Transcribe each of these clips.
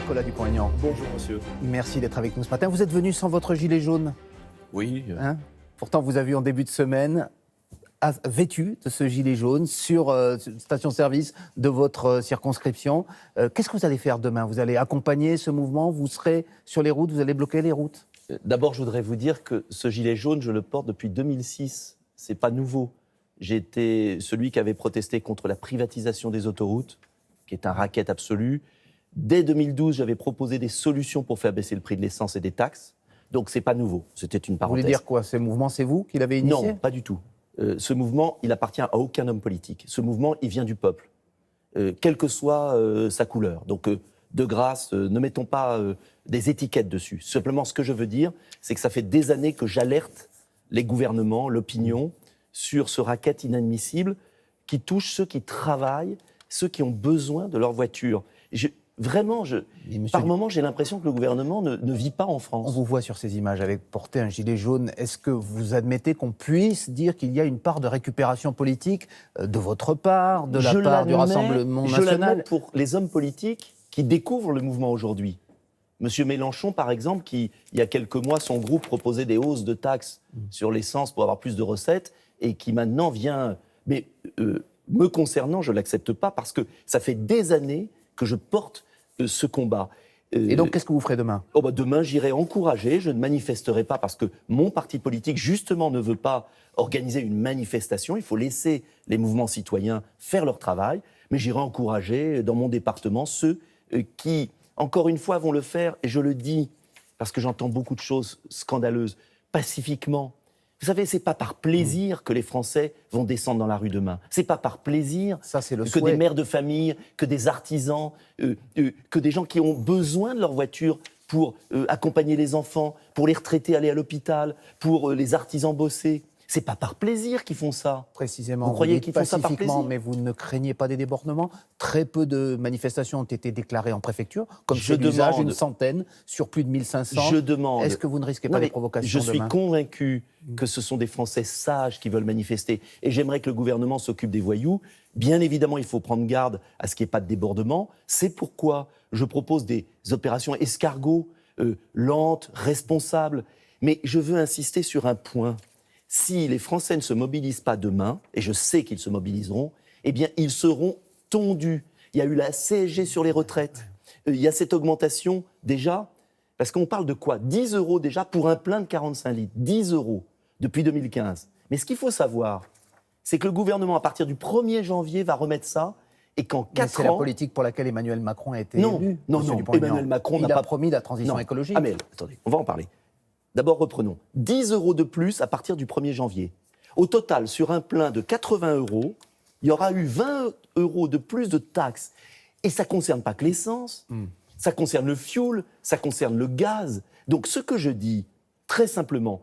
Nicolas Dupont-Aignan. Bonjour monsieur. Merci d'être avec nous ce matin. Vous êtes venu sans votre gilet jaune. Oui. Pourtant, vous avez vu en début de semaine vêtu de ce gilet jaune sur station-service de votre circonscription. Qu'est-ce que vous allez faire demain? Vous allez accompagner ce mouvement? Vous serez sur les routes? Vous allez bloquer les routes? D'abord, je voudrais vous dire que ce gilet jaune, je le porte depuis 2006. C'est pas nouveau. J'ai été celui qui avait protesté contre la privatisation des autoroutes, qui est un racket absolu. Dès 2012, j'avais proposé des solutions pour faire baisser le prix de l'essence et des taxes. Donc, c'est pas nouveau. C'était une parenthèse. Vous voulez dire quoi? Ce mouvement, c'est vous qui l'avez initié? Non, pas du tout. Ce mouvement, il appartient à aucun homme politique. Ce mouvement, il vient du peuple, quelle que soit sa couleur. Donc, de grâce, ne mettons pas des étiquettes dessus. Simplement, ce que je veux dire, c'est que ça fait des années que j'alerte les gouvernements, l'opinion, sur ce racket inadmissible qui touche ceux qui travaillent, ceux qui ont besoin de leur voiture. Par moments, j'ai l'impression que le gouvernement ne vit pas en France. On vous voit sur ces images avec porter un gilet jaune. Est-ce que vous admettez qu'on puisse dire qu'il y a une part de récupération politique de votre part, de la part du Rassemblement national? Je l'admets pour les hommes politiques qui découvrent le mouvement aujourd'hui. Monsieur Mélenchon, par exemple, qui, il y a quelques mois, son groupe proposait des hausses de taxes sur l'essence pour avoir plus de recettes, et qui maintenant vient... Mais me concernant, je ne l'accepte pas, parce que ça fait des années que je porte ce combat. Et donc, qu'est-ce que vous ferez demain? Demain, j'irai encourager, je ne manifesterai pas parce que mon parti politique, justement, ne veut pas organiser une manifestation. Il faut laisser les mouvements citoyens faire leur travail. Mais j'irai encourager dans mon département ceux qui, encore une fois, vont le faire, et je le dis parce que j'entends beaucoup de choses scandaleuses, pacifiquement. Vous savez, c'est pas par plaisir que les Français vont descendre dans la rue demain. C'est pas par plaisir que des mères de famille, que des artisans, que des gens qui ont besoin de leur voiture pour accompagner les enfants, pour les retraités aller à l'hôpital, pour les artisans bosser. C'est pas par plaisir qu'ils font ça. Précisément. Vous croyez qu'ils font ça par plaisir? Mais vous ne craignez pas des débordements? Très peu de manifestations ont été déclarées en préfecture, comme c'est l'usage, une centaine sur plus de 1500. Je demande. Est-ce que vous ne risquez pas des provocations demain? Je suis convaincu que ce sont des Français sages qui veulent manifester. Et j'aimerais que le gouvernement s'occupe des voyous. Bien évidemment, il faut prendre garde à ce qu'il n'y ait pas de débordement. C'est pourquoi je propose des opérations escargots, lentes, responsables. Mais je veux insister sur un point. Si les Français ne se mobilisent pas demain, et je sais qu'ils se mobiliseront, eh bien, ils seront tondus. Il y a eu la CSG sur les retraites. Il y a cette augmentation déjà, parce qu'on parle de quoi? 10 € déjà pour un plein de 45 litres. 10 € depuis 2015. Mais ce qu'il faut savoir, c'est que le gouvernement, à partir du 1er janvier, va remettre ça, et qu'en 4 ans... C'est la politique pour laquelle Emmanuel Macron a été élu. Non, Emmanuel Macron n'a pas... Il a promis la transition écologique. Ah mais attendez, on va en parler. D'abord, reprenons. 10 € de plus à partir du 1er janvier. Au total, sur un plein de 80 €, il y aura eu 20 € de plus de taxes. Et ça ne concerne pas que l'essence, ça concerne le fioul, ça concerne le gaz. Donc ce que je dis, très simplement,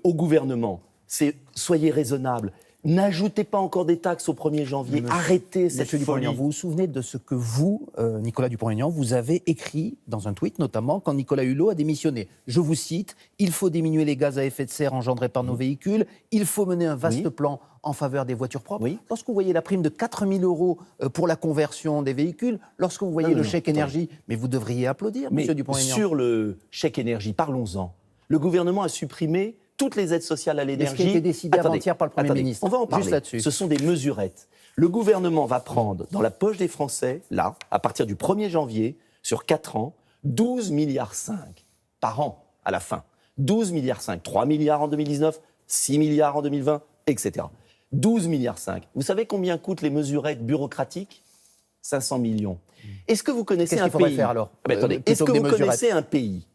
au gouvernement, c'est soyez raisonnables. N'ajoutez pas encore des taxes au 1er janvier. Arrêtez cette folie. Vous vous souvenez de ce que vous, Nicolas Dupont-Aignan, vous avez écrit dans un tweet, notamment quand Nicolas Hulot a démissionné. Je vous cite, « Il faut diminuer les gaz à effet de serre engendrés par nos véhicules. Il faut mener un vaste plan en faveur des voitures propres. » Lorsque vous voyez la prime de 4 000 € pour la conversion des véhicules, lorsque vous voyez le chèque énergie, mais vous devriez applaudir, monsieur Dupont-Aignan. Sur le chèque énergie, parlons-en. Le gouvernement a supprimé toutes les aides sociales à l'énergie. Ce qui a été décidé avant-hier par le Premier ministre. On va en parler. Juste là-dessus. Ce sont des mesurettes. Le gouvernement va prendre dans la poche des Français, là, à partir du 1er janvier, sur 4 ans, 12,5 milliards par an à la fin. 12,5 milliards. 3 milliards en 2019, 6 milliards en 2020, etc. 12,5 milliards. Vous savez combien coûtent les mesurettes bureaucratiques? 500 millions. Est-ce que vous connaissez un pays... Qu'est-ce qu'il faudrait faire alors? Est-ce que vous connaissez un pays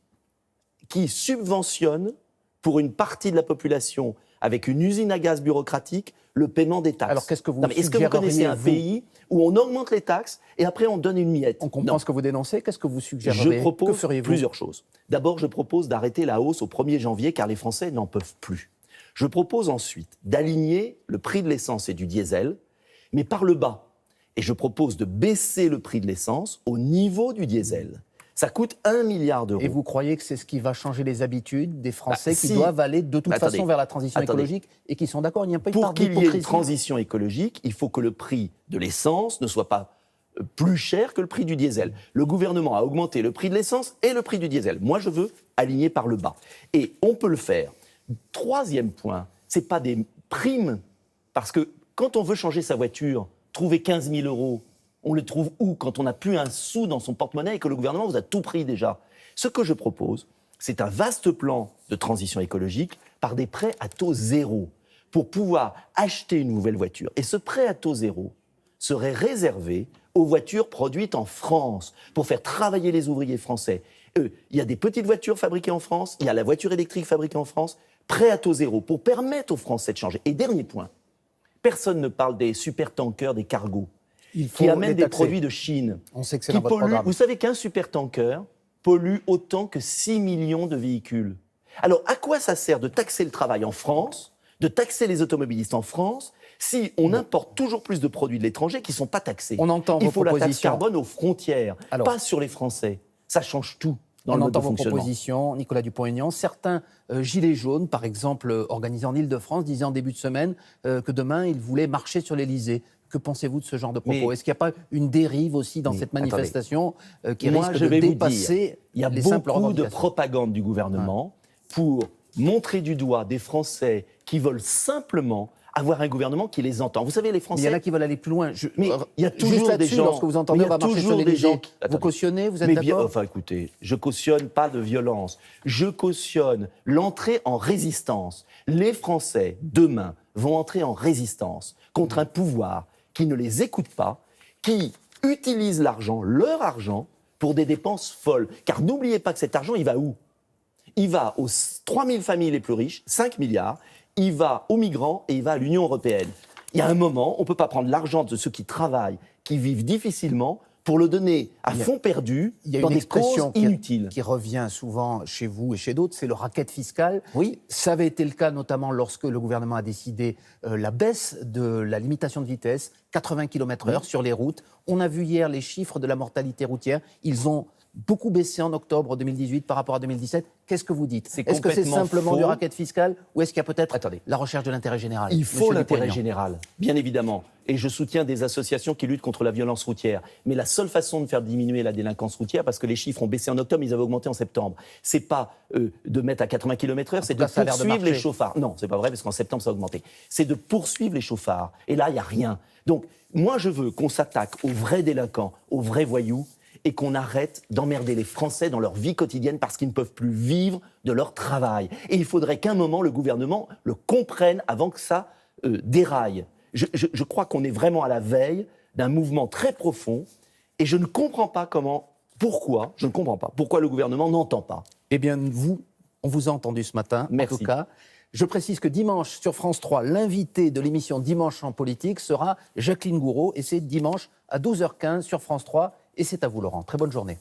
qui subventionne pour une partie de la population, avec une usine à gaz bureaucratique, le paiement des taxes? Alors qu'est-ce que vous Est-ce que vous connaissez un pays où on augmente les taxes et après on donne une miette? On comprend ce que vous dénoncez. Qu'est-ce que vous suggéreriez? Je propose plusieurs choses. D'abord, je propose d'arrêter la hausse au 1er janvier, car les Français n'en peuvent plus. Je propose ensuite d'aligner le prix de l'essence et du diesel, mais par le bas. Et je propose de baisser le prix de l'essence au niveau du diesel. Ça coûte 1 milliard d'euros. Et vous croyez que c'est ce qui va changer les habitudes des Français qui doivent aller de toute façon vers la transition écologique et qui sont d'accord? Il n'y a pas une part d'hypocrisie. Pour qu'il y ait une transition écologique, il faut que le prix de l'essence ne soit pas plus cher que le prix du diesel. Le gouvernement a augmenté le prix de l'essence et le prix du diesel. Moi, je veux aligner par le bas. Et on peut le faire. Troisième point, ce n'est pas des primes, parce que quand on veut changer sa voiture, trouver 15 000 €, on le trouve où quand on n'a plus un sou dans son porte-monnaie et que le gouvernement vous a tout pris déjà? Ce que je propose, c'est un vaste plan de transition écologique par des prêts à taux zéro pour pouvoir acheter une nouvelle voiture. Et ce prêt à taux zéro serait réservé aux voitures produites en France pour faire travailler les ouvriers français. Il y a des petites voitures fabriquées en France, il y a la voiture électrique fabriquée en France, prêt à taux zéro pour permettre aux Français de changer. Et dernier point, personne ne parle des supertankers, des cargos, qui amènent des produits de Chine, On sait que c'est qui dans votre polluent. programme. Vous savez qu'un supertanker pollue autant que 6 millions de véhicules. Alors, à quoi ça sert de taxer le travail en France, de taxer les automobilistes en France, si on importe toujours plus de produits de l'étranger qui ne sont pas taxés? On entend Il vos faut la taxe propositions. carbone aux frontières, Alors, pas sur les Français. Ça change tout dans On le mode de entend vos fonctionnement. propositions, Nicolas Dupont-Aignan. Certains gilets jaunes, par exemple, organisés en Ile-de-France, disaient en début de semaine que demain, ils voulaient marcher sur l'Élysée. Que pensez-vous de ce genre de propos? Mais- Est-ce qu'il n'y a pas une dérive aussi dans Mais cette manifestation qui Moi, risque je de vais vous dépasser il y a les simples beaucoup de revendications? propagande du gouvernement pour montrer du doigt des Français qui veulent simplement avoir un gouvernement qui les entend. Vous savez, les Mais Français... il y en a qui veulent aller plus loin. Mais il y a Juste toujours des là-dessus, gens... lorsque vous entendez mais il y on a va marcher sur toujours des l'Élysée, gens vous Attendez. cautionnez, vous êtes Mais bien, d'accord? enfin, écoutez, je cautionne pas de violence. Je cautionne l'entrée en résistance. Les Français, demain, vont entrer en résistance contre un pouvoir qui ne les écoute pas, qui utilise l'argent, leur argent, pour des dépenses folles. Car n'oubliez pas que cet argent, il va où? Il va aux 3000 familles les plus riches, 5 milliards, il va aux migrants et il va à l'Union européenne. Il y a un moment, on ne peut pas prendre l'argent de ceux qui travaillent, qui vivent difficilement, pour le donner à fond perdu Il y a dans une des expression causes inutiles. qui revient souvent chez vous et chez d'autres, c'est le racket fiscal. Oui. Ça avait été le cas notamment lorsque le gouvernement a décidé la baisse de la limitation de vitesse, 80 km/h sur les routes. On a vu hier les chiffres de la mortalité routière. Ils ont beaucoup baissé en octobre 2018 par rapport à 2017. Qu'est-ce que vous dites? C'est Est-ce que c'est complètement simplement faux. du racket fiscal ou est-ce qu'il y a peut-être Attendez. la recherche de l'intérêt général? Il faut Monsieur l'intérêt Dupont-Aignan. général, bien évidemment. Et je soutiens des associations qui luttent contre la violence routière. Mais la seule façon de faire diminuer la délinquance routière, parce que les chiffres ont baissé en octobre, ils avaient augmenté en septembre, c'est pas de mettre à 80 km/h, c'est tout de cas, ça a l'air de poursuivre les marcher. chauffards. Non, c'est pas vrai, parce qu'en septembre, ça a augmenté. C'est de poursuivre les chauffards. Et là, il n'y a rien. Donc, moi, je veux qu'on s'attaque aux vrais délinquants, aux vrais voyous, et qu'on arrête d'emmerder les Français dans leur vie quotidienne parce qu'ils ne peuvent plus vivre de leur travail. Et il faudrait qu'un moment, le gouvernement le comprenne avant que ça déraille. Je crois qu'on est vraiment à la veille d'un mouvement très profond et je ne comprends pas pourquoi le gouvernement n'entend pas. Eh bien, on vous a entendu ce matin, Merci. en tout cas. Je précise que dimanche, sur France 3, l'invité de l'émission Dimanche en politique sera Jacqueline Gouraud, et c'est dimanche à 12h15 sur France 3, et c'est à vous, Laurent. Très bonne journée.